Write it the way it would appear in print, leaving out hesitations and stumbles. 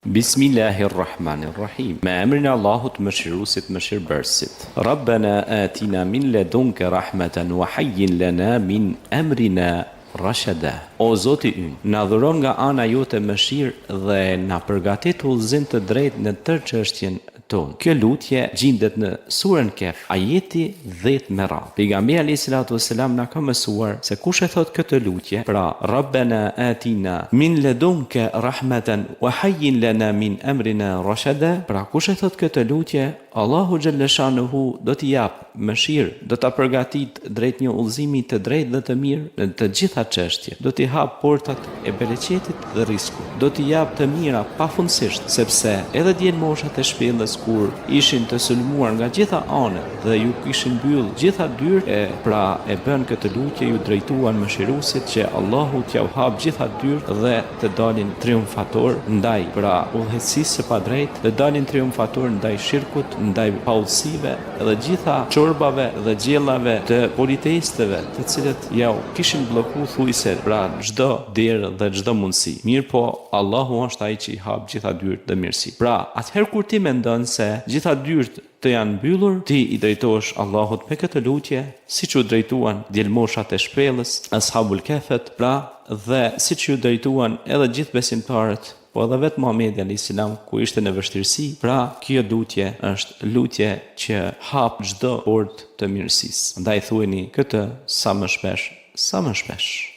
Bismillahirrahmanirrahim. Me emrin e Allahut mëshiruesit mëshirbërësit. Rabbana atina min ladunka rahmatan wa hayyin lana min amrina rashada. O Zoti ynë, na dhuron nga ana jote mëshirë dhe na përgatit udhëzim të drejtë në tërë çështjen tonë. Kjo lutje gjendet në surën Kehf, ajeti 10 me radhë. Pejgamberi alayhis salatu wassalam na ka mësuar se kush e thot këtë lutje, pra Rabbana atina min ladunka rahmatan wa hayyin lana min amrina rashada, pra kush e thot këtë lutje, Allahu xhalla shanuhu do t'i jap mëshirë, do ta përgatit drejt një udhëzimi të drejtë dhe të mirë në të gjitha çështjet. Do t'i hap portat e bereqetit dhe rrezikut. Do t'i jap të mira pafundësisht, sepse edhe djen moshat e shpellës kur ishin të sulmuar nga gjitha anët dhe ju kishin mbyll gjitha dyert, pra e bën këtë lutje, ju drejtuan mëshiruesit që Allahu t'ja u hap gjitha dyert dhe të dalin triumfator ndaj pra udhëheqësisë së padrejtë, të dalin triumfator ndaj shirkut, ndaj paudhësive dhe gjitha çorbave dhe gjellave të politeistëve, të cilët ja kishin bllokuar thujse pra çdo derë dhe çdo mundësi. Mirë po, Allahu është ai që i hap gjitha dyert dhe mirësi. Pra, atëherë kur ti mendon se gjitha dyert të janë mbyllur, ti i drejtohesh Allahut me këtë lutje, siç u drejtuan djelmoshat e shpellës, ashabul kefet, pra dhe siç u drejtuan edhe gjithë besimtarët, po edhe vetë Muhamedi alayhis salam ku ishte në vështirësi. Pra, kjo lutje është lutje që hap çdo portë të mirësisë. Andaj thuheni këtë sa më shpesh, sa më shpesh.